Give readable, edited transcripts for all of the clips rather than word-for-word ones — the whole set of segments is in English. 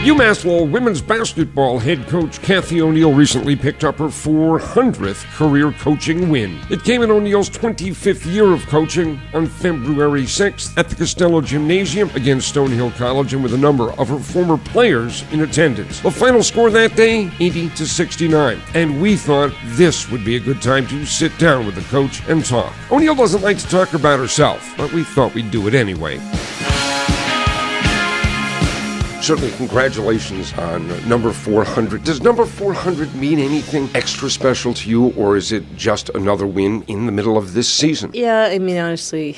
UMass Lowell women's basketball head coach Kathy O'Neill recently picked up her 400th career coaching win. It came in O'Neill's 25th year of coaching on February 6th at the Costello Gymnasium against Stonehill College, and with a number of her former players in attendance. The final score that day, 80-69. And we thought this would be a good time to sit down with the coach and talk. O'Neill doesn't like to talk about herself, but we thought we'd do it anyway. Certainly, congratulations on number 400. Does number 400 mean anything extra special to you, or is it just another win in the middle of this season? Yeah, I mean, honestly,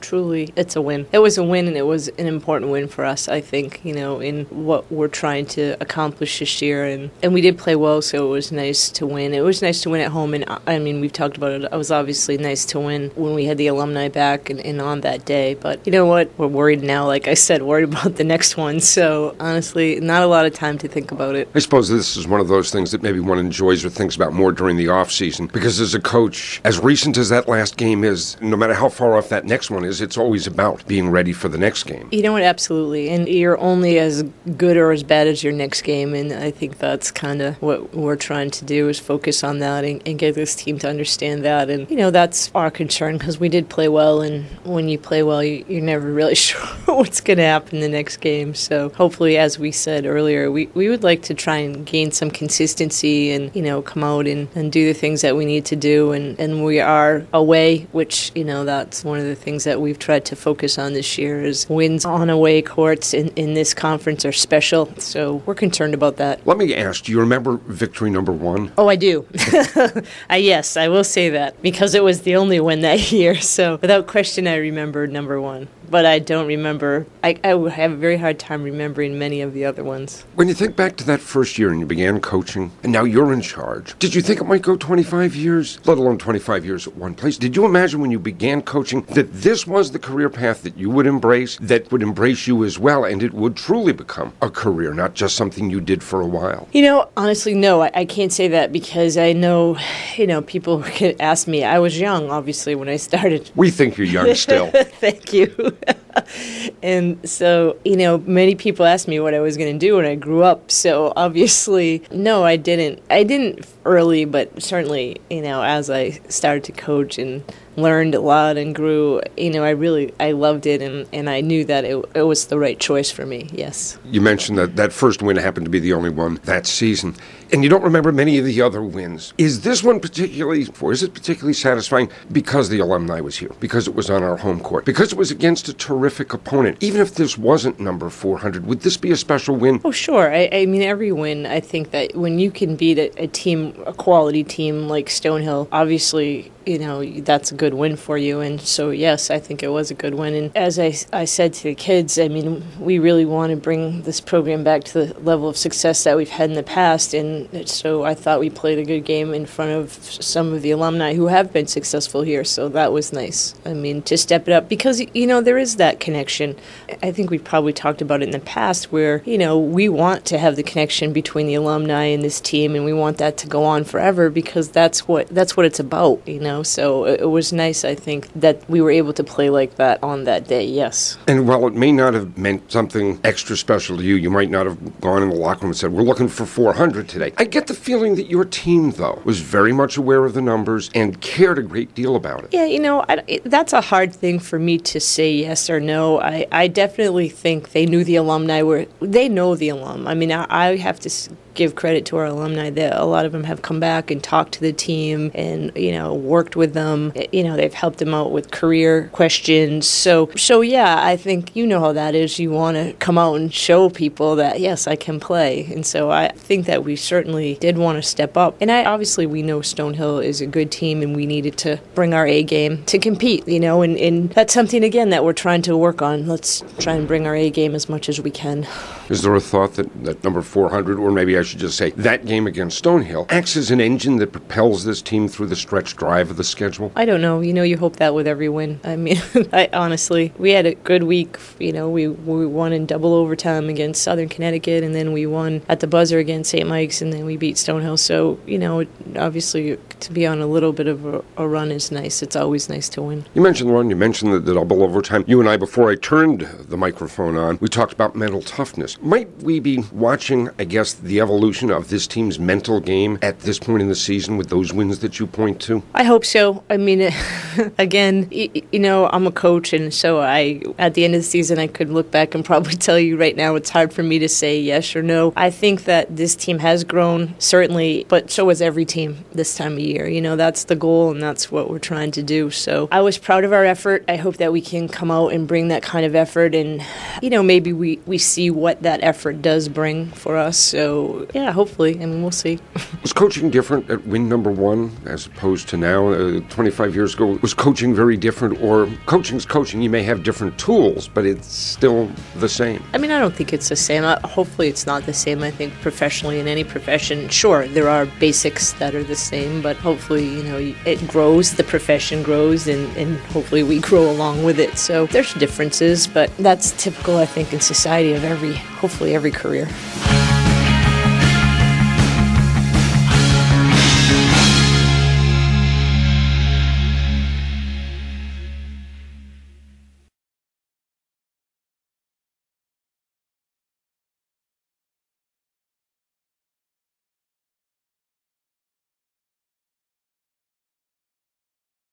truly, it's a win. It was a win, and it was an important win for us, I think, in what we're trying to accomplish this year. And we did play well, so it was nice to win. It was nice to win at home, and I mean, we've talked about it. It was obviously nice to win when we had the alumni back and on that day. But you know what? We're worried now, like I said, worried about the next one. So honestly, not a lot of time to think about it. I suppose this is one of those things that maybe one enjoys or thinks about more during the off season, because as a coach, as recent as that last game is, no matter how far off that next one is, it's always about being ready for the next game. You know what? Absolutely. And you're only as good or as bad as your next game, and I think that's kind of what we're trying to do, is focus on that and get this team to understand that. And, that's our concern, because we did play well, and when you play well, you're never really sure what's going to happen the next game. So hopefully, as we said earlier, we would like to try and gain some consistency and, come out and do the things that we need to do. And we are away, which, that's one of the things that we've tried to focus on this year, is wins on away courts in this conference are special. So we're concerned about that. Let me ask, do you remember victory number 1? Oh, I do. Yes, I will say that, because it was the only win that year. So without question, I remember number 1. But I don't remember. I would have a very hard time remembering many of the other ones. When you think back to that first year and you began coaching, and now you're in charge, did you think it might go 25 years, let alone 25 years at one place? Did you imagine when you began coaching that this was the career path that you would embrace, that would embrace you as well, and it would truly become a career, not just something you did for a while? Honestly, no. I can't say that, because I know, people could ask me. I was young, obviously, when I started. We think you're young still. Thank you. And so, many people asked me what I was going to do when I grew up. So obviously, no, I didn't. I didn't early, but certainly, as I started to coach and learned a lot and grew, I loved it, and I knew that it was the right choice for me, yes. You mentioned that first win happened to be the only one that season, and you don't remember many of the other wins. Is this one particularly satisfying because the alumni was here, because it was on our home court, because it was against a terrific opponent? Even if this wasn't number 400, would this be a special win? Oh, sure. I mean, every win, I think that when you can beat a quality team like Stonehill, obviously, that's a good win for you. And so, yes, I think it was a good win. And as I said to the kids, I mean, we really want to bring this program back to the level of success that we've had in the past. And so I thought we played a good game in front of some of the alumni who have been successful here. So that was nice. I mean, to step it up, because, there is that connection. I think we've probably talked about it in the past where, we want to have the connection between the alumni and this team, and we want that to go on forever, because that's what it's about, So it was nice, I think, that we were able to play like that on that day, yes. And while it may not have meant something extra special to you, you might not have gone in the locker room and said, we're looking for 400 today. I get the feeling that your team, though, was very much aware of the numbers and cared a great deal about it. Yeah, that's a hard thing for me to say yes or no. I definitely think they knew the alumni they know the alum. I mean, I have to give credit to our alumni that a lot of them have come back and talked to the team and, worked with them. They've helped them out with career questions. So yeah, I think how that is. You want to come out and show people that, yes, I can play. And so I think that we certainly did want to step up. And obviously we know Stonehill is a good team, and we needed to bring our A game to compete, and that's something, again, that we're trying to work on. Let's try and bring our A game as much as we can. Is there a thought that number 400, or maybe I should just say, that game against Stonehill acts as an engine that propels this team through the stretch drive of the schedule? I don't know. You hope that with every win. I mean, honestly, we had a good week. We won in double overtime against Southern Connecticut, and then we won at the buzzer against St. Mike's, and then we beat Stonehill. So, obviously, to be on a little bit of a run is nice. It's always nice to win. You mentioned the run. You mentioned the double overtime. You and I, before I turned the microphone on, we talked about mental toughness. Might we be watching, I guess, the evolution of this team's mental game at this point in the season with those wins that you point to? I hope so. I mean, again, I'm a coach, and so at the end of the season, I could look back and probably tell you right now it's hard for me to say yes or no. I think that this team has grown, certainly, but so has every team this time of year. That's the goal, and that's what we're trying to do. So I was proud of our effort. I hope that we can come out and bring that kind of effort, and, maybe we see what that effort does bring for us. So, yeah, hopefully. I mean, we'll see. Was coaching different at win number one as opposed to now? 25 years ago, was coaching very different? Or coaching's coaching, you may have different tools, but it's still the same? I mean, I don't think it's the same. Hopefully it's not the same. I think professionally in any profession, sure, there are basics that are the same, but hopefully, it grows, the profession grows, and hopefully we grow along with it. So there's differences, but that's typical, I think, in society of hopefully every career.